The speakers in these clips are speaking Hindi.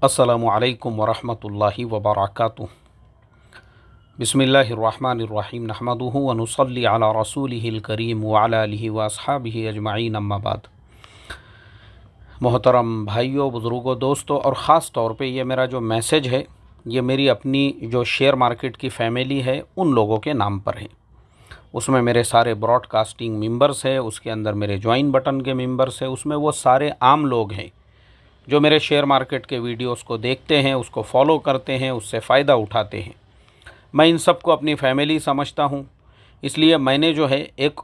अस्सलामु अलैकुम वरहमतुल्लाहि वबरकातुहू। बिस्मिल्लाहिर्रहमानिर्रहीम नहमदुहु व नुसल्ली अला रसूलिहिल करीम व अला आलिहि व अस्हाबिहि अजमईन अम्मा बाद। मोहतरम भाइयों, बुज़ुर्गों, दोस्तों और ख़ास तौर पे ये मेरा जो मैसेज है ये मेरी अपनी जो शेयर मार्केट की फ़ैमिली है उन लोगों के नाम पर है। उसमें मेरे सारे ब्रॉडकास्टिंग मेंबर्स हैं, उसके अंदर मेरे ज्वाइन बटन के मेंबर्स हैं, उसमें वो सारे आम लोग हैं जो मेरे शेयर मार्केट के वीडियोस को देखते हैं, उसको फॉलो करते हैं, उससे फ़ायदा उठाते हैं। मैं इन सब को अपनी फैमिली समझता हूँ। इसलिए मैंने जो है एक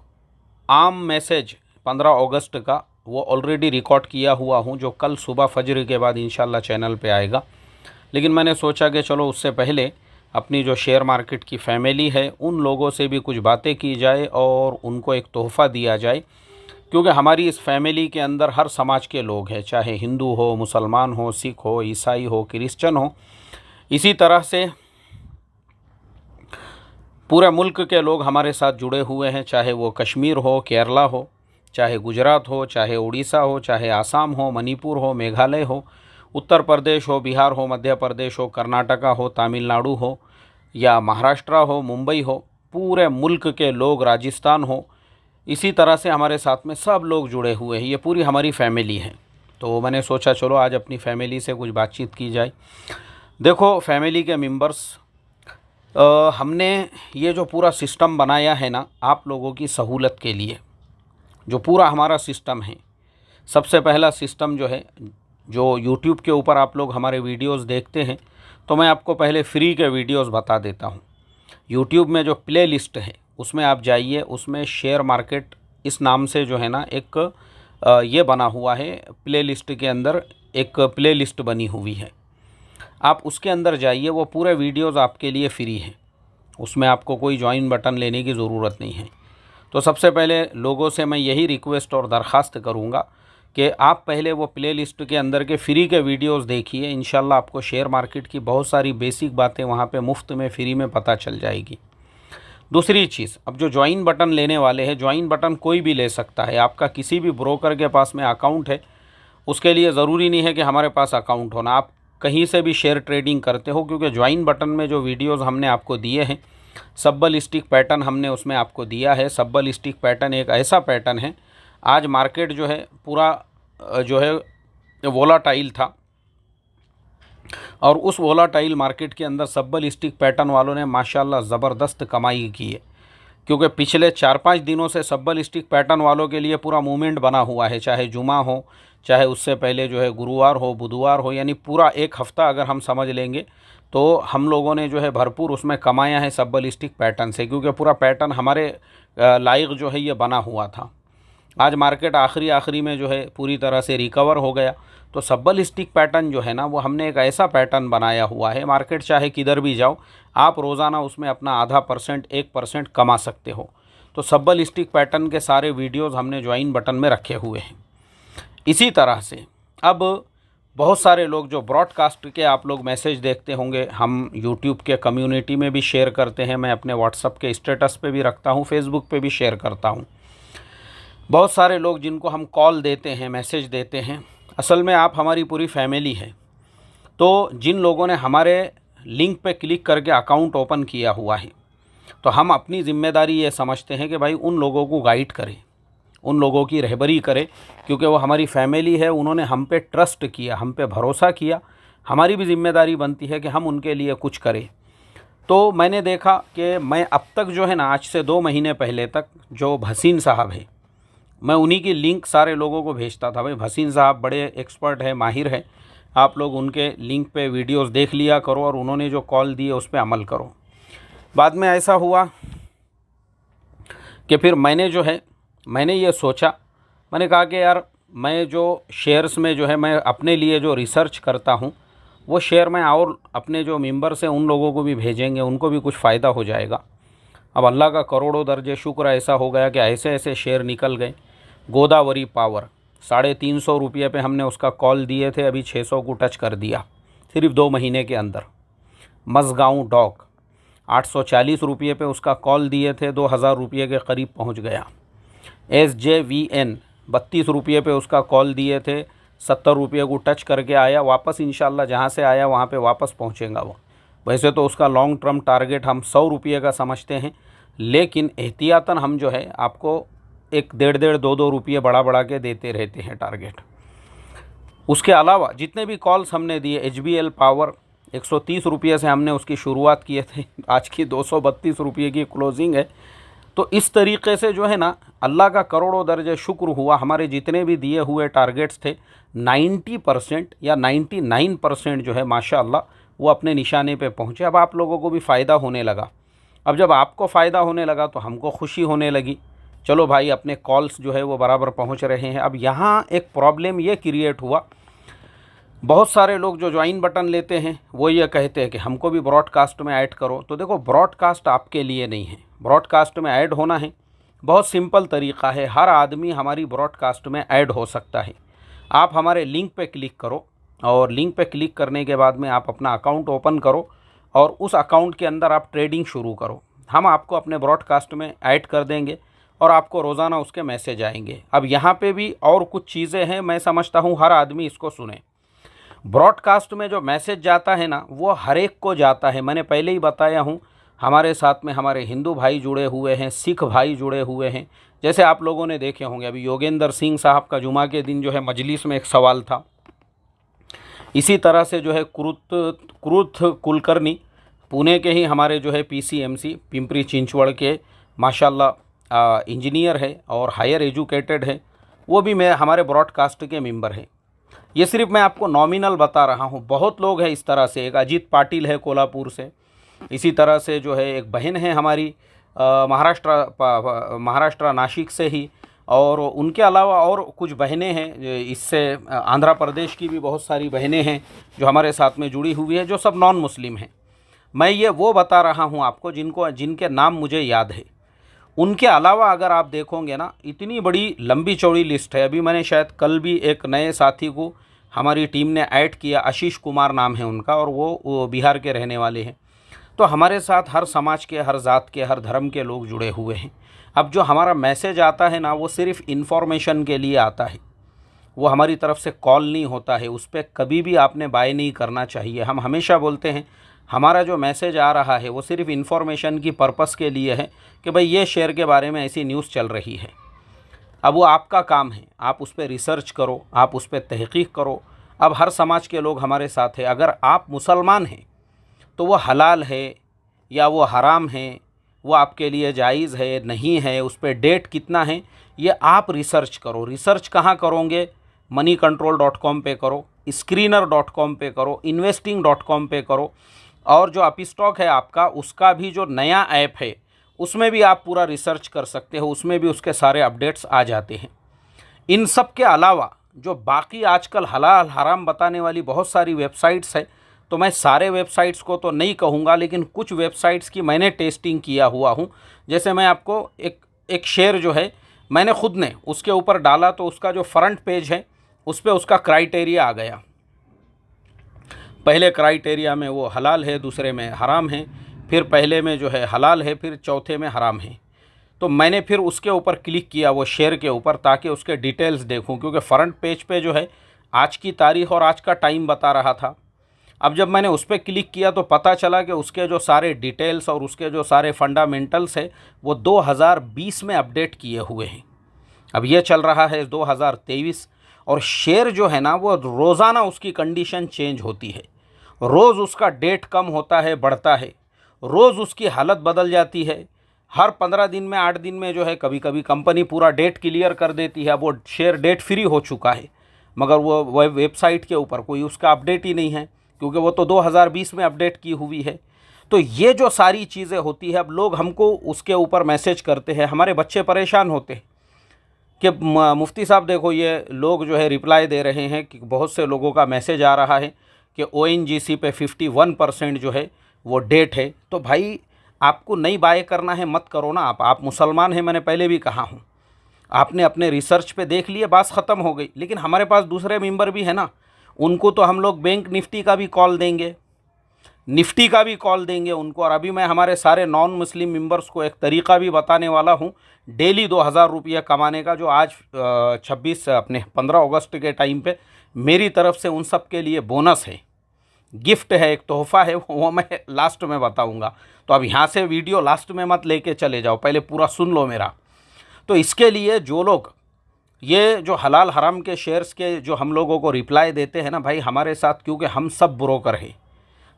आम मैसेज 15 अगस्त का वो ऑलरेडी रिकॉर्ड किया हुआ हूँ, जो कल सुबह फजर के बाद इंशाल्लाह चैनल पे आएगा। लेकिन मैंने सोचा कि चलो उससे पहले अपनी जो शेयर मार्केट की फ़ैमिली है उन लोगों से भी कुछ बातें की जाए और उनको एक तोहफ़ा दिया जाए, क्योंकि हमारी इस फैमिली के अंदर हर समाज के लोग हैं, चाहे हिंदू हो, मुसलमान हो, सिख हो, ईसाई हो, क्रिश्चियन हो। इसी तरह से पूरे मुल्क के लोग हमारे साथ जुड़े हुए हैं, चाहे वो कश्मीर हो, केरला हो, चाहे गुजरात हो, चाहे उड़ीसा हो, चाहे आसाम हो, मणिपुर हो, मेघालय हो, उत्तर प्रदेश हो, बिहार हो, मध्य प्रदेश हो, कर्नाटका हो, तमिलनाडु हो या महाराष्ट्र हो, मुंबई हो, पूरे मुल्क के लोग, राजस्थान हो। इसी तरह से हमारे साथ में सब लोग जुड़े हुए हैं, ये पूरी हमारी फैमिली है। तो मैंने सोचा चलो आज अपनी फैमिली से कुछ बातचीत की जाए। देखो फैमिली के मेंबर्स, हमने ये जो पूरा सिस्टम बनाया है ना आप लोगों की सहूलत के लिए, जो पूरा हमारा सिस्टम है। सबसे पहला सिस्टम जो है, जो यूट्यूब के ऊपर आप लोग हमारे वीडियोस देखते हैं, तो मैं आपको पहले फ्री के वीडियोस बता देता हूँ। यूट्यूब में जो प्ले लिस्ट है उसमें आप जाइए, उसमें शेयर मार्केट इस नाम से जो है ना एक ये बना हुआ है। प्ले लिस्ट के अंदर एक प्ले लिस्ट बनी हुई है, आप उसके अंदर जाइए, वो पूरे वीडियोस आपके लिए फ्री हैं। उसमें आपको कोई ज्वाइन बटन लेने की ज़रूरत नहीं है। तो सबसे पहले लोगों से मैं यही रिक्वेस्ट और दरख्वास्त करूँगा कि आप पहले वो प्ले लिस्ट के अंदर के फ्री के वीडियोस देखिए। इंशाल्लाह आपको शेयर मार्केट की बहुत सारी बेसिक बातें वहाँ पे मुफ्त में फ्री में पता चल जाएगी। दूसरी चीज़, अब जो ज्वाइन बटन लेने वाले हैं, ज्वाइन बटन कोई भी ले सकता है। आपका किसी भी ब्रोकर के पास में अकाउंट है, उसके लिए ज़रूरी नहीं है कि हमारे पास अकाउंट होना, आप कहीं से भी शेयर ट्रेडिंग करते हो, क्योंकि ज्वाइन बटन में जो वीडियोस हमने आपको दिए हैं, सब्बल स्टिक पैटर्न हमने उसमें आपको दिया है। सब्बल स्टिक पैटर्न एक ऐसा पैटर्न है, आज मार्केट जो है पूरा जो है वोलाटाइल था, और उस वोलाटाइल मार्केट के अंदर सब्बल स्टिक पैटर्न वालों ने माशाल्लाह ज़बरदस्त कमाई की है, क्योंकि पिछले 4-5 दिनों से सब्बल स्टिक पैटर्न वालों के लिए पूरा मूवमेंट बना हुआ है। चाहे जुमा हो, चाहे उससे पहले जो है गुरुवार हो, बुधवार हो, यानी पूरा एक हफ़्ता अगर हम समझ लेंगे तो हम लोगों ने जो है भरपूर उसमें कमाया है सब्बल स्टिक पैटर्न से, क्योंकि पूरा पैटर्न हमारे लायक जो है ये बना हुआ था। आज मार्केट आखिरी में जो है पूरी तरह से रिकवर हो गया। तो सब्बल स्टिक पैटर्न जो है ना, वो हमने एक ऐसा पैटर्न बनाया हुआ है, मार्केट चाहे किधर भी जाओ आप रोज़ाना उसमें अपना आधा परसेंट 1% कमा सकते हो। तो सब्बल स्टिक पैटर्न के सारे वीडियोस हमने ज्वाइन बटन में रखे हुए हैं। इसी तरह से अब बहुत सारे लोग जो ब्रॉडकास्ट के आप लोग मैसेज देखते होंगे, हम यूट्यूब के कम्युनिटी में भी शेयर करते हैं, मैं अपने व्हाट्सएप के स्टेटस पे भी रखता हूँ, फेसबुक पे भी शेयर करता हूँ। बहुत सारे लोग जिनको हम कॉल देते हैं, मैसेज देते हैं, असल में आप हमारी पूरी फैमिली है। तो जिन लोगों ने हमारे लिंक पे क्लिक करके अकाउंट ओपन किया हुआ है, तो हम अपनी ज़िम्मेदारी ये समझते हैं कि भाई उन लोगों को गाइड करें, उन लोगों की रहबरी करें, क्योंकि वो हमारी फैमिली है, उन्होंने हम पे ट्रस्ट किया, हम पे भरोसा किया। हमारी भी ज़िम्मेदारी बनती है कि हम उनके लिए कुछ करें। तो मैंने देखा कि मैं अब तक जो है ना, आज से 2 महीने पहले तक जो भसीन साहब है, मैं उन्हीं की लिंक सारे लोगों को भेजता था। भाई भसीन साहब बड़े एक्सपर्ट है, माहिर है, आप लोग उनके लिंक पे वीडियोस देख लिया करो और उन्होंने जो कॉल दिए उस पर अमल करो। बाद में ऐसा हुआ कि फिर मैंने ये सोचा, मैंने कहा कि यार मैं जो शेयर्स में जो है मैं अपने लिए जो रिसर्च करता हूँ वो शेयर में और अपने जो मेंबर्स हैं उन लोगों को भी भेजेंगे, उनको भी कुछ फ़ायदा हो जाएगा। अब अल्लाह का करोड़ों दर्जे शुक्र ऐसा हो गया कि ऐसे ऐसे शेयर निकल गए। गोदावरी पावर 350 रुपये पे हमने उसका कॉल दिए थे, अभी 600 को टच कर दिया सिर्फ 2 महीने के अंदर। मसगांव डॉक 840 रुपये पे उसका कॉल दिए थे, 2000 रुपये के करीब पहुंच गया। SJVN 32 रुपये पे उसका कॉल दिए थे, ₹70 को टच करके आया, वापस इंशाल्लाह जहाँ से आया वहाँ पे वापस पहुँचेगा वो। वैसे तो उसका लॉन्ग टर्म टारगेट हम ₹100 का समझते हैं, लेकिन एहतियातन हम जो है आपको एक डेढ़ दो रुपये बढ़ा के देते रहते हैं टारगेट। उसके अलावा जितने भी कॉल्स हमने दिए, HBL पावर ₹130 से हमने उसकी शुरुआत किए थे, आज की ₹232 की क्लोजिंग है। तो इस तरीके से जो है ना, अल्लाह का करोड़ों दर्जे शुक्र हुआ, हमारे जितने भी दिए हुए टारगेट्स थे 90% या 99% जो है माशाअल्लाह वो अपने निशाने पे पहुँचे। अब आप लोगों को भी फ़ायदा होने लगा। अब जब आपको फ़ायदा होने लगा तो हमको खुशी होने लगी, चलो भाई अपने कॉल्स जो है वो बराबर पहुँच रहे हैं। अब यहाँ एक प्रॉब्लम ये क्रिएट हुआ, बहुत सारे लोग जो ज्वाइन बटन लेते हैं वो ये कहते हैं कि हमको भी ब्रॉडकास्ट में ऐड करो। तो देखो, ब्रॉडकास्ट आपके लिए नहीं है। ब्रॉडकास्ट में ऐड होना है, बहुत सिंपल तरीक़ा है, हर आदमी हमारी ब्रॉडकास्ट में ऐड हो सकता है। आप हमारे लिंक पे क्लिक करो और लिंक पे क्लिक करने के बाद में आप अपना अकाउंट ओपन करो और उस अकाउंट के अंदर आप ट्रेडिंग शुरू करो। हम आपको अपने ब्रॉडकास्ट में ऐड कर देंगे और आपको रोज़ाना उसके मैसेज आएंगे। अब यहाँ पे भी और कुछ चीज़ें हैं, मैं समझता हूँ हर आदमी इसको सुने। ब्रॉडकास्ट में जो मैसेज जाता है ना, वो हर एक को जाता है। मैंने पहले ही बताया हूँ, हमारे साथ में हमारे हिंदू भाई जुड़े हुए हैं, सिख भाई जुड़े हुए हैं। जैसे आप लोगों ने देखे होंगे, अभी योगेंद्र सिंह साहब का जुमा के दिन जो है मजलिस में एक सवाल था। इसी तरह से जो है क्रुथ कुलकर्णी, पुणे के ही हमारे जो है PCMC पिंपरी चिंचवड़ के माशाल्लाह इंजीनियर है और हायर एजुकेटेड है, वो भी मैं हमारे ब्रॉडकास्ट के मेंबर हैं। ये सिर्फ मैं आपको नॉमिनल बता रहा हूँ, बहुत लोग हैं इस तरह से। एक अजीत पाटिल है कोल्हापुर से, इसी तरह से जो है एक बहन है हमारी महाराष्ट्र नासिक से ही, और उनके अलावा और कुछ बहनें हैं इससे आंध्र प्रदेश की भी बहुत सारी बहनें हैं जो हमारे साथ में जुड़ी हुई है, जो सब नॉन मुस्लिम हैं। मैं ये वो बता रहा हूँ आपको जिनके नाम मुझे याद है। उनके अलावा अगर आप देखोगे ना, इतनी बड़ी लंबी चौड़ी लिस्ट है। अभी मैंने शायद कल भी एक नए साथी को हमारी टीम ने ऐड किया, आशीष कुमार नाम है उनका, और वो बिहार के रहने वाले हैं। तो हमारे साथ हर समाज के, हर जात के, हर धर्म के लोग जुड़े हुए हैं। अब जो हमारा मैसेज आता है ना, वो सिर्फ इन्फॉर्मेशन के लिए आता है, वो हमारी तरफ से कॉल नहीं होता है। उस पर कभी भी आपने बाय नहीं करना चाहिए। हम हमेशा बोलते हैं हमारा जो मैसेज आ रहा है वो सिर्फ इन्फॉर्मेशन की पर्पस के लिए है कि भाई ये शेयर के बारे में ऐसी न्यूज़ चल रही है। अब वो आपका काम है, आप उस पर रिसर्च करो, आप उस पर तहक़ीक़ करो। अब हर समाज के लोग हमारे साथ हैं। अगर आप मुसलमान हैं तो वो हलाल है या वो हराम है, वो आपके लिए जायज़ है नहीं है, उस पर डेट कितना है, ये आप रिसर्च करो। रिसर्च कहाँ करोगे? moneycontrol.com पे करो, screener.com पे करो, investing.com पे करो, और जो अपस्टॉक है आपका, उसका भी जो नया ऐप है उसमें भी आप पूरा रिसर्च कर सकते हो, उसमें भी उसके सारे अपडेट्स आ जाते हैं। इन सब के अलावा जो बाकी आजकल हलाल हराम बताने वाली बहुत सारी वेबसाइट्स है, तो मैं सारे वेबसाइट्स को तो नहीं कहूँगा, लेकिन कुछ वेबसाइट्स की मैंने टेस्टिंग किया हुआ हूँ। जैसे मैं आपको एक शेयर जो है मैंने खुद ने उसके ऊपर डाला, तो उसका जो फ्रंट पेज है उस पर उसका क्राइटेरिया आ गया। पहले क्राइटेरिया में वो हलाल है, दूसरे में हराम है, फिर पहले में जो है हलाल है, फिर चौथे में हराम है। तो मैंने फिर उसके ऊपर क्लिक किया, वो शेयर के ऊपर, ताकि उसके डिटेल्स देखूं, क्योंकि फ्रंट पेज पे जो है आज की तारीख़ और आज का टाइम बता रहा था। अब जब मैंने उस पर क्लिक किया तो पता चला कि उसके जो सारे डिटेल्स और उसके जो सारे फंडामेंटल्स है वो 2020 में अपडेट किए हुए हैं। अब ये चल रहा है 2023, और शेयर जो है ना वो रोज़ाना उसकी कंडीशन चेंज होती है, रोज़ उसका डेट कम होता है, बढ़ता है, रोज़ उसकी हालत बदल जाती है। हर 15 दिन में, 8 दिन में जो है कभी कभी कंपनी पूरा डेट क्लियर कर देती है। अब वो शेयर डेट फ्री हो चुका है, मगर वो वेबसाइट के ऊपर कोई उसका अपडेट ही नहीं है, क्योंकि वो तो 2020 में अपडेट की हुई है। तो ये जो सारी चीज़ें होती है, अब लोग हमको उसके ऊपर मैसेज करते हैं, हमारे बच्चे परेशान होते हैं कि मुफ्ती साहब देखो, ये लोग जो है रिप्लाई दे रहे हैं कि बहुत से लोगों का मैसेज आ रहा है कि ONGC पे 51% जो है वो डेट है। तो भाई आपको नहीं बाय करना है, मत करो ना। आप मुसलमान हैं, मैंने पहले भी कहा हूँ, आपने अपने रिसर्च पे देख लिए, बात ख़त्म हो गई। लेकिन हमारे पास दूसरे मेंबर भी है ना, उनको तो हम लोग बैंक निफ्टी का भी कॉल देंगे, निफ्टी का भी कॉल देंगे उनको। और अभी मैं हमारे सारे नॉन मुस्लिम मेंबर्स को एक तरीका भी बताने वाला हूँ डेली 2000 रुपया कमाने का, जो आज 15 अगस्त के टाइम पे मेरी तरफ से उन सब के लिए बोनस है, गिफ्ट है, एक तोहफ़ा है, वो मैं लास्ट में बताऊंगा। तो अब यहाँ से वीडियो लास्ट में मत लेके चले जाओ, पहले पूरा सुन लो मेरा। तो इसके लिए जो लोग ये जो हलाल हराम के शेयर्स के जो हम लोगों को रिप्लाई देते हैं ना भाई, हमारे साथ, क्योंकि हम सब ब्रोकर हैं,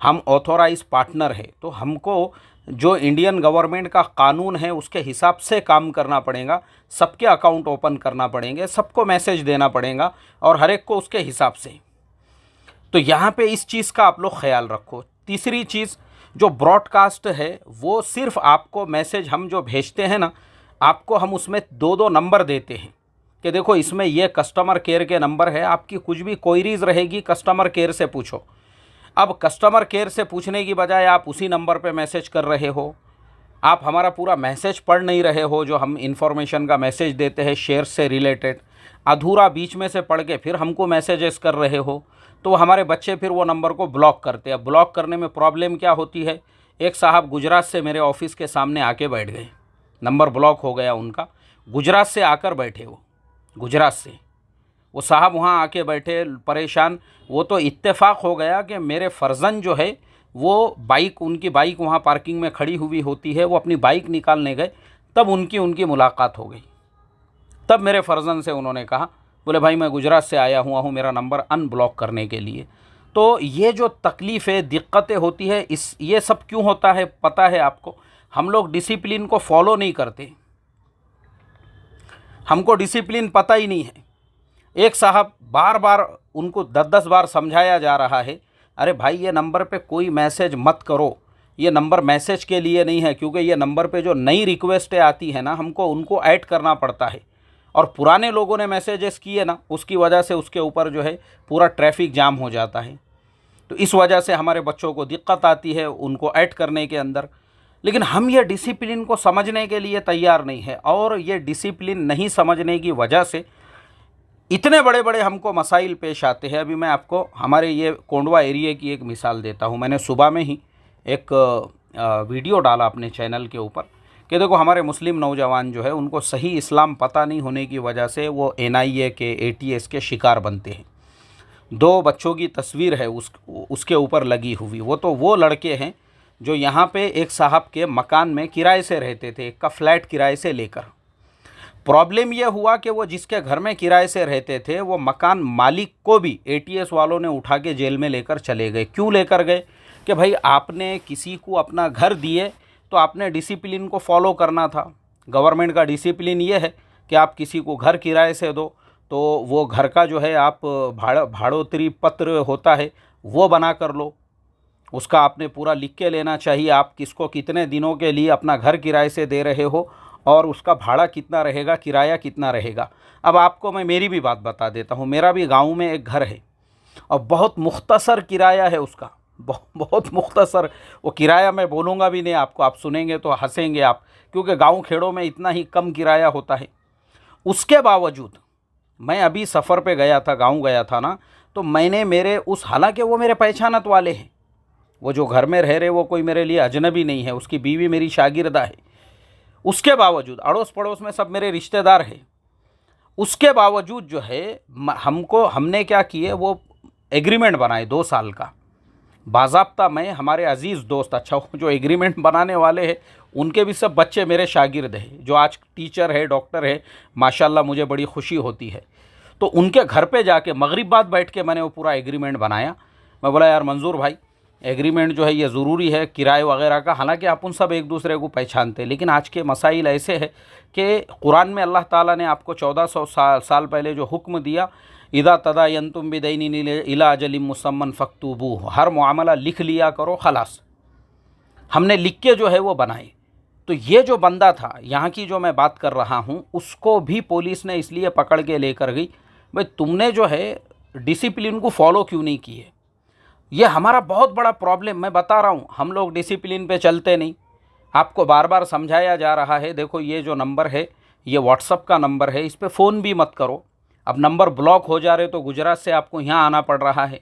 हम ऑथोराइज पार्टनर है, तो हमको जो इंडियन गवर्नमेंट का कानून है उसके हिसाब से काम करना पड़ेगा। सबके अकाउंट ओपन करना पड़ेंगे, सबको मैसेज देना पड़ेगा, और हर एक को उसके हिसाब से। तो यहाँ पे इस चीज़ का आप लोग ख्याल रखो। तीसरी चीज़, जो ब्रॉडकास्ट है वो सिर्फ आपको मैसेज हम जो भेजते हैं ना, आपको हम उसमें 2-2 नंबर देते हैं कि देखो इसमें ये कस्टमर केयर के नंबर है, आपकी कुछ भी क्वेरीज रहेगी कस्टमर केयर से पूछो। अब कस्टमर केयर से पूछने की बजाय आप उसी नंबर पे मैसेज कर रहे हो, आप हमारा पूरा मैसेज पढ़ नहीं रहे हो, जो हम इन्फॉर्मेशन का मैसेज देते हैं शेयर से रिलेटेड, अधूरा बीच में से पढ़ के फिर हमको मैसेजेस कर रहे हो, तो हमारे बच्चे फिर वो नंबर को ब्लॉक करते हैं। ब्लॉक करने में प्रॉब्लम क्या होती है, एक साहब गुजरात से मेरे ऑफिस के सामने आके बैठ गए, नंबर ब्लॉक हो गया उनका, गुजरात से आकर बैठे, वो गुजरात से वो साहब वहाँ आके बैठे परेशान। वो तो इत्तेफाक हो गया कि मेरे फर्जन जो है वो बाइक, उनकी बाइक वहाँ पार्किंग में खड़ी हुई होती है, वो अपनी बाइक निकालने गए, तब उनकी मुलाकात हो गई। तब मेरे फर्जन से उन्होंने कहा, बोले भाई मैं गुजरात से आया हुआ हूँ मेरा नंबर अनब्लॉक करने के लिए। तो ये जो तकलीफ़ें दिक्कतें होती है, ये सब क्यों होता है पता है आपको? हम लोग डिसिप्लिन को फॉलो नहीं करते, हमको डिसिप्लिन पता ही नहीं है। एक साहब बार बार उनको 10-10 बार समझाया जा रहा है, अरे भाई ये नंबर पे कोई मैसेज मत करो, ये नंबर मैसेज के लिए नहीं है, क्योंकि ये नंबर पे जो नई रिक्वेस्टें आती है ना, हमको उनको ऐड करना पड़ता है, और पुराने लोगों ने मैसेजेस किए ना, उसकी वजह से उसके ऊपर जो है पूरा ट्रैफिक जाम हो जाता है। तो इस वजह से हमारे बच्चों को दिक्कत आती है उनको ऐड करने के अंदर। लेकिन हम ये डिसिप्लिन को समझने के लिए तैयार नहीं है, और ये डिसिप्लिन नहीं समझने की वजह से इतने बड़े बड़े हमको मसाइल पेश आते हैं। अभी मैं आपको हमारे ये कोंडवा एरिया की एक मिसाल देता हूँ। मैंने सुबह में ही एक वीडियो डाला अपने चैनल के ऊपर कि देखो हमारे मुस्लिम नौजवान जो है उनको सही इस्लाम पता नहीं होने की वजह से वो NIA के ATS के शिकार बनते हैं। 2 बच्चों की तस्वीर है उसके ऊपर लगी हुई। वो लड़के हैं जो यहाँ पे एक साहब के मकान में किराए से रहते थे, एक का फ्लैट किराए से लेकर। प्रॉब्लम यह हुआ कि वो जिसके घर में किराए से रहते थे वो मकान मालिक को भी ATS वालों ने उठा के जेल में लेकर चले गए। क्यों लेकर गए? कि भाई आपने किसी को अपना घर दिए तो आपने डिसिप्लिन को फॉलो करना था। गवर्नमेंट का डिसिप्लिन ये है कि आप किसी को घर किराए से दो तो वो घर का जो है आप भाड़ोतरी पत्र होता है वो बना कर लो, उसका आपने पूरा लिख के लेना चाहिए, आप किसको कितने दिनों के लिए अपना घर किराए से दे रहे हो और उसका भाड़ा कितना रहेगा, किराया कितना रहेगा। अब आपको मैं मेरी भी बात बता देता हूँ। मेरा भी गांव में एक घर है और बहुत मुख्तसर किराया है उसका, बहुत मुख्तसर। वो किराया मैं बोलूँगा भी नहीं आपको, आप सुनेंगे तो हंसेंगे आप, क्योंकि गांव खेड़ों में इतना ही कम किराया होता है। उसके बावजूद मैं अभी सफ़र पे गया था, गांव गया था ना, तो मैंने मेरे उस, हालांकि वो मेरे पहचानत वाले हैं, वो जो घर में रह रहे वो कोई मेरे लिए अजनबी नहीं है, उसकी बीवी मेरी शागिर्दा है। उसके बावजूद अड़ोस पड़ोस में सब मेरे रिश्तेदार हैं। उसके बावजूद जो है हमने क्या किए, वो एग्रीमेंट बनाए 2 साल का बाज़ाब्ता। मैं, हमारे अज़ीज़ दोस्त, अच्छा जो एग्रीमेंट बनाने वाले हैं उनके भी सब बच्चे मेरे शागिर्द हैं, जो आज टीचर है, डॉक्टर है, माशाल्लाह मुझे बड़ी खुशी होती है। तो उनके घर पे जाके मगरिब बाद बैठ के मैंने वो पूरा एग्रीमेंट बनाया। मैं बोला यार मंजूर भाई, एग्रीमेंट जो है ये ज़रूरी है किराए वगैरह का, हालांकि अपन सब एक दूसरे को पहचानते हैं, लेकिन आज के मसाइल ऐसे है कि कुरान में अल्लाह ताला ने आपको 1400 साल पहले जो हुक्म दिया, इदा तदायंतुम बिदैनिन इला अजलिम मुसम्मन फक्तुबू, हर मामला लिख लिया करो, खलास। हमने लिख के जो है वो बनाए। तो ये जो बंदा था यहाँ की जो मैं बात कर रहा हूँ, उसको भी पुलिस ने इसलिए पकड़ के लेकर गई, भाई तुमने जो है डिसिप्लिन को फॉलो क्यों नहीं किए। ये हमारा बहुत बड़ा प्रॉब्लम, मैं बता रहा हूँ, हम लोग डिसिप्लिन पे चलते नहीं। आपको बार बार समझाया जा रहा है, देखो ये जो नंबर है ये व्हाट्सअप का नंबर है, इस पर फ़ोन भी मत करो। अब नंबर ब्लॉक हो जा रहे तो गुजरात से आपको यहाँ आना पड़ रहा है,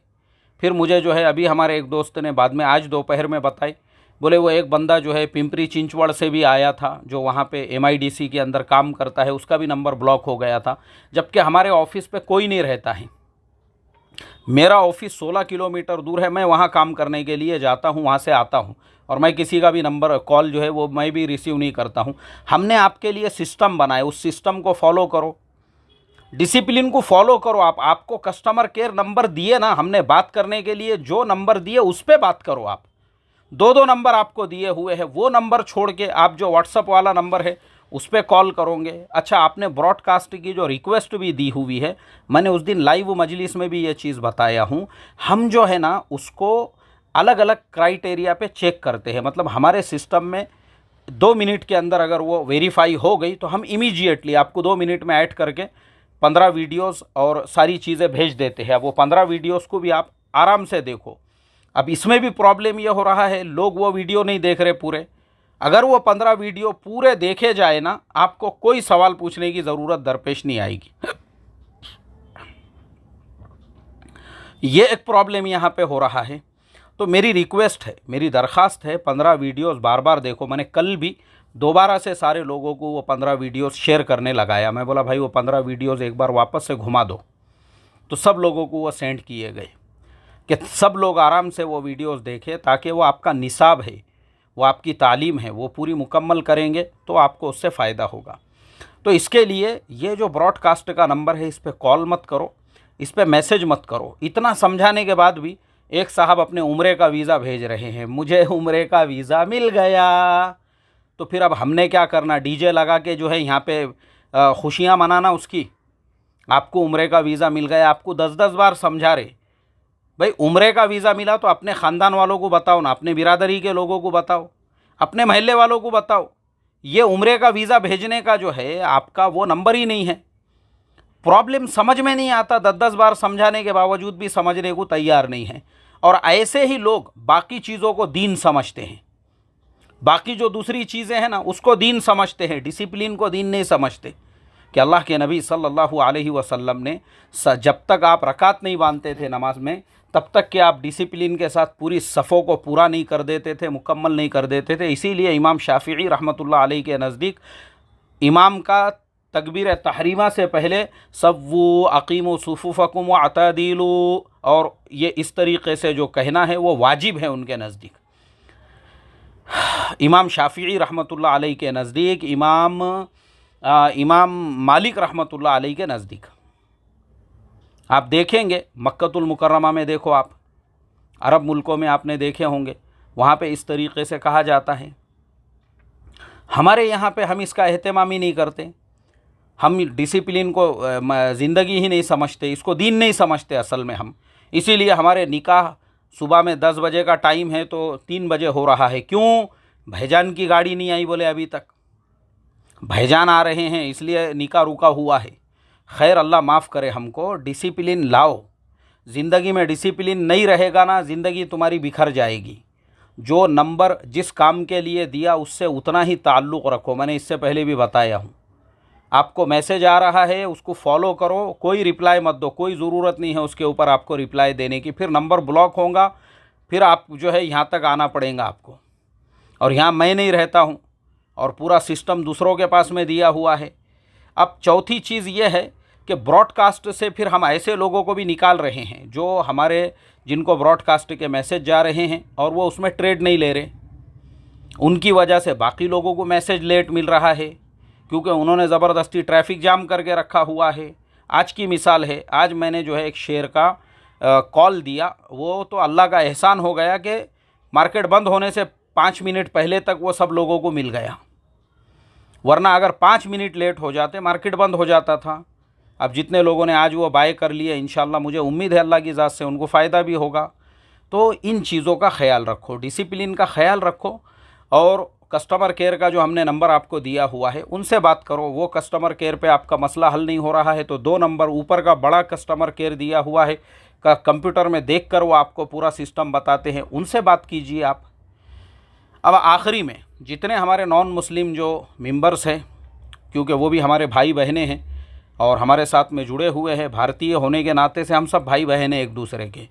फिर मुझे जो है अभी हमारे एक दोस्त ने बाद में आज दोपहर में बताई, बोले वो एक बंदा जो है पिंपरी चिंचवड़ से भी आया था, जो वहाँ पे MIDC के अंदर काम करता है, उसका भी नंबर ब्लॉक हो गया था, जबकि हमारे ऑफिस पे कोई नहीं रहता है। मेरा ऑफिस 16 किलोमीटर दूर है, मैं वहाँ काम करने के लिए जाता हूँ, वहाँ से आता हूँ, और मैं किसी का भी नंबर कॉल जो है वो मैं भी रिसीव नहीं करता हूँ। हमने आपके लिए सिस्टम बनाया, उस सिस्टम को फॉलो करो, डिसिप्लिन को फॉलो करो। आपको कस्टमर केयर नंबर दिए ना हमने बात करने के लिए, जो नंबर दिए उस पर बात करो। आप दो नंबर आपको दिए हुए हैं, वो नंबर छोड़ के आप जो व्हाट्सअप वाला नंबर है उस पर कॉल करोगे। अच्छा, आपने ब्रॉडकास्ट की जो रिक्वेस्ट भी दी हुई है, मैंने उस दिन लाइव मजलिस में भी ये चीज़ बताया हूँ, हम जो है ना उसको अलग अलग क्राइटेरिया पे चेक करते हैं। मतलब हमारे सिस्टम में 2 मिनट के अंदर अगर वो वेरीफाई हो गई तो हम इमीडिएटली आपको 2 मिनट में ऐड करके 15 वीडियोस और सारी चीज़ें भेज देते हैं। अब वो 15 वीडियोस को भी आप आराम से देखो। अब इसमें भी प्रॉब्लम ये हो रहा है, लोग वो वीडियो नहीं देख रहे पूरे। अगर वो 15 वीडियो पूरे देखे जाए ना, आपको कोई सवाल पूछने की ज़रूरत दरपेश नहीं आएगी। ये एक प्रॉब्लम यहाँ पे हो रहा है। तो मेरी रिक्वेस्ट है, मेरी दरख्वास्त है, 15 वीडियोस बार बार देखो। मैंने कल भी दोबारा से सारे लोगों को वो 15 वीडियोस शेयर करने लगाया। मैं बोला भाई वो 15 वीडियोस एक बार वापस से घुमा दो, तो सब लोगों को वो सेंड किए गए कि सब लोग आराम से वो वीडियोस देखें, ताकि वो आपका निसाब है, वो आपकी तालीम है, वो पूरी मुकम्मल करेंगे तो आपको उससे फ़ायदा होगा। तो इसके लिए ये जो ब्रॉडकास्ट का नंबर है, इस पर कॉल मत करो, इस पर मैसेज मत करो। इतना समझाने के बाद भी एक साहब अपने उम्रे का वीज़ा भेज रहे हैं, मुझे उम्रे का वीज़ा मिल गया। तो फिर अब हमने क्या करना, डीजे लगा के जो है यहाँ पे खुशियाँ मनाना उसकी। आपको उम्रे का वीज़ा मिल गया, आपको 10-10 बार समझा रहे भाई उम्रे का वीज़ा मिला तो अपने ख़ानदान वालों को बताओ ना, अपने बिरादरी के लोगों को बताओ, अपने महल्ले वालों को बताओ। ये उम्रे का वीज़ा भेजने का जो है आपका वो नंबर ही नहीं है। प्रॉब्लम समझ में नहीं आता, 10-10 बार समझाने के बावजूद भी समझने को तैयार नहीं है। और ऐसे ही लोग बाकी चीज़ों को दीन समझते हैं, बाकी जो दूसरी चीज़ें हैं ना उसको दीन समझते हैं, डिसिप्लिन को दीन नहीं समझते। कि अल्लाह के नबी सल्लल्लाहु अलैहि वसल्लम ने जब तक आप रकात नहीं बांधते थे नमाज में, तब तक कि आप डिसिप्लिन के साथ पूरी सफ़ों को पूरा नहीं कर देते थे, मुकम्मल नहीं कर देते थे। इसीलिए इमाम शाफ़िई रहमतुल्लाह अलैहि के नज़दीक इमाम का तकबीर तहरीमा से पहले सव्वू अकीमु सुफुफकुम व अतदीलू, और ये इस तरीक़े से जो कहना है वो वाजिब है उनके नज़दीक। इमाम शाफ़िई रहमतुल्लाह अलैहि के नज़दीक, इमाम मालिक रहमतुल्लाह अलैहि के नज़दीक। आप देखेंगे मक्कतुल मुकर्रमा में, देखो आप अरब मुल्कों में आपने देखे होंगे, वहाँ पे इस तरीक़े से कहा जाता है। हमारे यहाँ पे हम इसका एहतमाम ही नहीं करते, हम डिसिप्लिन को ज़िंदगी ही नहीं समझते, इसको दीन नहीं समझते असल में हम। इसीलिए हमारे निकाह सुबह में 10 बजे का टाइम है तो 3 बजे हो रहा है। क्यों? भाईजान की गाड़ी नहीं आई बोले, अभी तक भाईजान आ रहे हैं इसलिए निकाह रुका हुआ है। खैर अल्लाह माफ़ करे हमको, डिसिप्लिन लाओ। ज़िंदगी में डिसिप्लिन नहीं रहेगा ना, ज़िंदगी तुम्हारी बिखर जाएगी। जो नंबर जिस काम के लिए दिया उससे उतना ही ताल्लुक़ रखो। मैंने इससे पहले भी बताया हूँ, आपको मैसेज आ रहा है उसको फॉलो करो, कोई रिप्लाई मत दो, कोई ज़रूरत नहीं है उसके ऊपर आपको रिप्लाई देने की। फिर नंबर ब्लॉक होगा, फिर आप जो है यहाँ तक आना पड़ेगा आपको। और यहाँ मैं नहीं रहता हूँ और पूरा सिस्टम दूसरों के पास में दिया हुआ है। अब चौथी चीज़ ये है कि ब्रॉडकास्ट से फिर हम ऐसे लोगों को भी निकाल रहे हैं जो हमारे, जिनको ब्रॉडकास्ट के मैसेज जा रहे हैं और वो उसमें ट्रेड नहीं ले रहे, उनकी वजह से बाकी लोगों को मैसेज लेट मिल रहा है, क्योंकि उन्होंने ज़बरदस्ती ट्रैफिक जाम करके रखा हुआ है। आज की मिसाल है, आज मैंने जो है एक शेयर का कॉल दिया, वो तो अल्लाह का एहसान हो गया कि मार्केट बंद होने से 5 मिनट पहले तक वो सब लोगों को मिल गया, वरना अगर 5 मिनट लेट हो जाते मार्केट बंद हो जाता था। अब जितने लोगों ने आज वो बाय कर लिए, इंशाल्लाह मुझे उम्मीद है अल्लाह की ज़ात से उनको फ़ायदा भी होगा। तो इन चीज़ों का ख्याल रखो, डिसिप्लिन का ख्याल रखो, और कस्टमर केयर का जो हमने नंबर आपको दिया हुआ है उनसे बात करो। वो कस्टमर केयर पे आपका मसला हल नहीं हो रहा है तो 2 नंबर ऊपर का बड़ा कस्टमर केयर दिया हुआ है, का कंप्यूटर में देखकर वो आपको पूरा सिस्टम बताते हैं, उनसे बात कीजिए आप। अब आखिरी में जितने हमारे नॉन मुस्लिम जो मेंबर्स हैं, क्योंकि वो भी हमारे भाई बहनें हैं और हमारे साथ में जुड़े हुए हैं, भारतीय होने के नाते से हम सब भाई बहन हैं एक दूसरे के,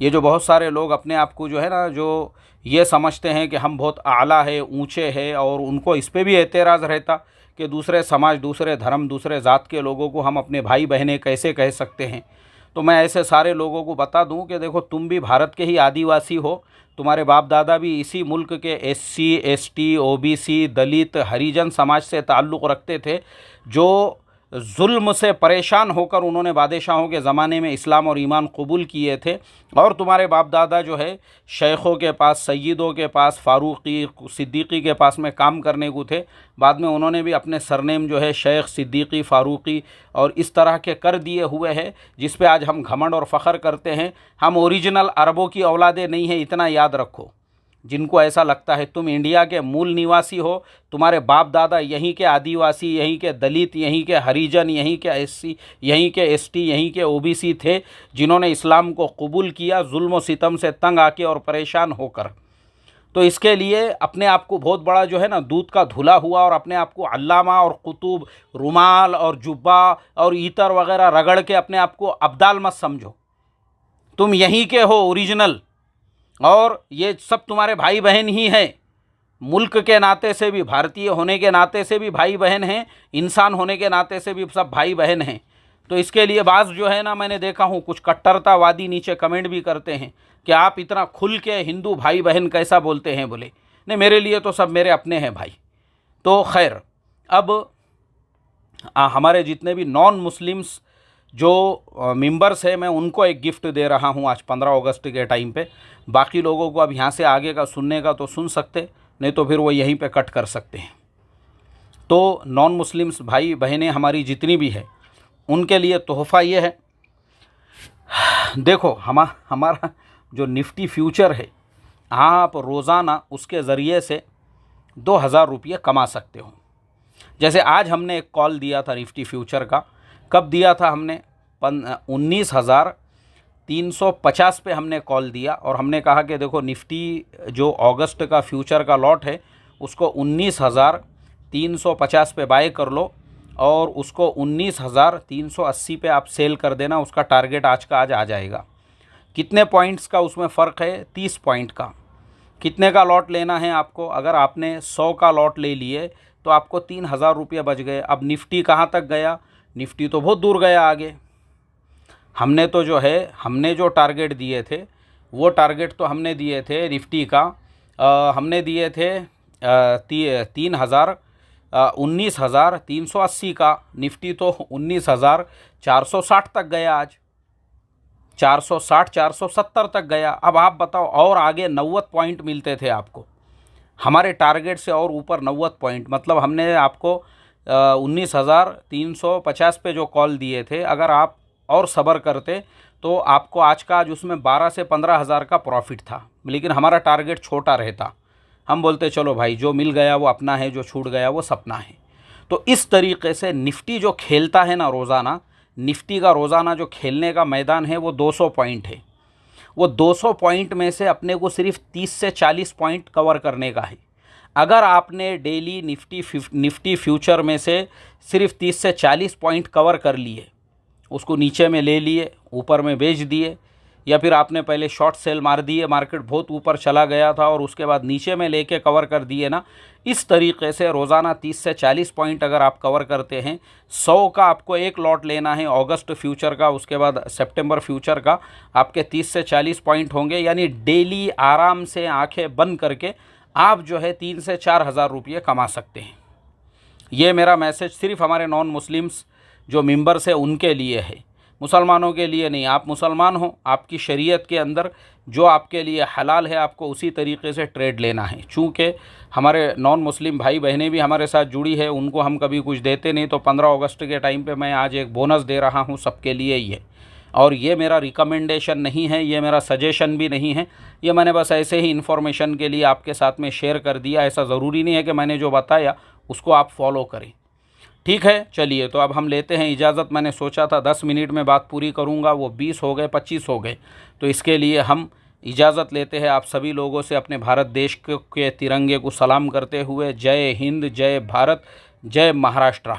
ये जो बहुत सारे लोग अपने आप को जो है ना, जो ये समझते हैं कि हम बहुत आला है, ऊंचे हैं, और उनको इस पे भी एतराज़ रहता कि दूसरे समाज, दूसरे धर्म, दूसरे ज़ात के लोगों को हम अपने भाई बहनें कैसे कह सकते हैं। तो मैं ऐसे सारे लोगों को बता दूं कि देखो, तुम भी भारत के ही आदिवासी हो, तुम्हारे बाप दादा भी इसी मुल्क के SC ST OBC दलित हरिजन समाज से ताल्लुक़ रखते थे, जो जुल्म से परेशान होकर उन्होंने बादशाहों के ज़माने में इस्लाम और ईमान कबूल किए थे। और तुम्हारे बाप दादा जो है शेखों के पास, सय्यदों के पास, फ़ारूक़ी सिद्दीक़ी के पास में काम करने को थे। बाद में उन्होंने भी अपने सरनेम जो है शेख, सिद्दीक़ी, फ़ारूक़ी और इस तरह के कर दिए हुए हैं, जिस पे आज हम घमंड और फ़ख्र करते हैं। हम ओरिजिनल अरबों की औलादे नहीं हैं, इतना याद रखो। जिनको ऐसा लगता है तुम इंडिया के मूल निवासी हो, तुम्हारे बाप दादा यहीं के आदिवासी, यहीं के दलित, यहीं के हरिजन, यहीं के SC, यहीं के ST, यहीं के OBC थे, जिन्होंने इस्लाम को कबूल किया जुल्म व सितम से तंग आके और परेशान होकर। तो इसके लिए अपने आप को बहुत बड़ा जो है ना, दूध का धुला हुआ, और अपने आप को अल्लामा और कुतुब, रुमाल और जुब्बा और ईतर वगैरह रगड़ के अपने आप को अब्दाल मत समझो। तुम यहीं के हो ओरिजिनल, और ये सब तुम्हारे भाई बहन ही हैं। मुल्क के नाते से भी, भारतीय होने के नाते से भी भाई बहन हैं, इंसान होने के नाते से भी सब भाई बहन हैं। तो इसके लिए बाज़ जो है ना, मैंने देखा हूँ कुछ कट्टरतावादी नीचे कमेंट भी करते हैं कि आप इतना खुल के हिंदू भाई बहन कैसा बोलते हैं। बोले नहीं, मेरे लिए तो सब मेरे अपने हैं भाई। तो खैर, अब हमारे जितने भी नॉन मुस्लिम्स जो मेंबर्स हैं, मैं उनको एक गिफ्ट दे रहा हूं आज 15 अगस्त के टाइम पे। बाकी लोगों को अब यहाँ से आगे का सुनने का तो सुन सकते, नहीं तो फिर वो यहीं पे कट कर सकते हैं। तो नॉन मुस्लिम्स भाई बहनें हमारी जितनी भी है, उनके लिए तोहफ़ा ये है, देखो हमारा जो निफ्टी फ्यूचर है, आप रोज़ाना उसके ज़रिए से 2000 रुपये कमा सकते हो। जैसे आज हमने एक कॉल दिया था निफ्टी फ्यूचर का, कब दिया था हमने? 19,350 पे हमने कॉल दिया, और हमने कहा कि देखो, निफ्टी जो अगस्त का फ्यूचर का लॉट है उसको 19,350 पे बाय कर लो, और उसको 19,380 पे आप सेल कर देना। उसका टारगेट आज का आज आ जाएगा। कितने पॉइंट्स का उसमें फ़र्क है? 30 पॉइंट का। कितने का लॉट लेना है आपको? अगर आपने 100 का लॉट ले लिए तो आपको 3,000 रुपये बच गए। अब निफ्टी कहाँ तक गया? निफ्टी तो बहुत दूर गया आगे। हमने तो जो है, हमने जो टारगेट दिए थे, वो टारगेट तो हमने दिए थे निफ्टी का, हमने दिए थे 19,380 का। निफ्टी तो 19,460 तक गया आज, 460 470 तक गया। अब आप बताओ, और आगे 90 पॉइंट मिलते थे आपको, हमारे टारगेट से और ऊपर 90 पॉइंट। मतलब हमने आपको 19,350 पे जो कॉल दिए थे, अगर आप और सब्र करते तो आपको आज का आज उसमें 12 से 15,000 का प्रॉफिट था। लेकिन हमारा टारगेट छोटा रहता, हम बोलते चलो भाई, जो मिल गया वो अपना है, जो छूट गया वो सपना है। तो इस तरीके से निफ्टी जो खेलता है ना रोज़ाना, निफ्टी का रोज़ाना जो खेलने का मैदान है वो 200 पॉइंट है। वो 200 पॉइंट में से अपने को सिर्फ 30 से 40 पॉइंट कवर करने का है। अगर आपने डेली निफ्टी फ्यूचर में से सिर्फ 30 से 40 पॉइंट कवर कर लिए, उसको नीचे में ले लिए, ऊपर में बेच दिए, या फिर आपने पहले शॉर्ट सेल मार दिए, मार्केट बहुत ऊपर चला गया था और उसके बाद नीचे में लेके कवर कर दिए ना, इस तरीके से रोज़ाना 30 से 40 पॉइंट अगर आप कवर करते हैं, 100 का आपको एक लॉट लेना है अगस्त फ्यूचर का, उसके बाद सितंबर फ्यूचर का, आपके 30 से 40 पॉइंट होंगे। यानी डेली आराम से आंखें बंद करके आप जो है 3 से 4 हज़ार रुपये कमा सकते हैं। ये मेरा मैसेज सिर्फ हमारे नॉन मुस्लिम्स जो मेंबर्स है उनके लिए है, मुसलमानों के लिए नहीं। आप मुसलमान हो, आपकी शरीयत के अंदर जो आपके लिए हलाल है आपको उसी तरीके से ट्रेड लेना है। चूँकि हमारे नॉन मुस्लिम भाई बहनें भी हमारे साथ जुड़ी है, उनको हम कभी कुछ देते नहीं, तो 15 अगस्त के टाइम पे मैं आज एक बोनस दे रहा हूँ सबके लिए ही है। और ये मेरा रिकमेंडेशन नहीं है, ये मेरा सजेशन भी नहीं है, ये मैंने बस ऐसे ही इन्फॉर्मेशन के लिए आपके साथ में शेयर कर दिया। ऐसा ज़रूरी नहीं है कि मैंने जो बताया उसको आप फॉलो करें। ठीक है, चलिए तो अब हम लेते हैं इजाज़त। मैंने सोचा था 10 मिनट में बात पूरी करूंगा, वो 20 हो गए, 25 हो गए, तो इसके लिए हम इजाज़त लेते हैं आप सभी लोगों से, अपने भारत देश के तिरंगे को सलाम करते हुए। जय हिंद, जय भारत, जय महाराष्ट्र।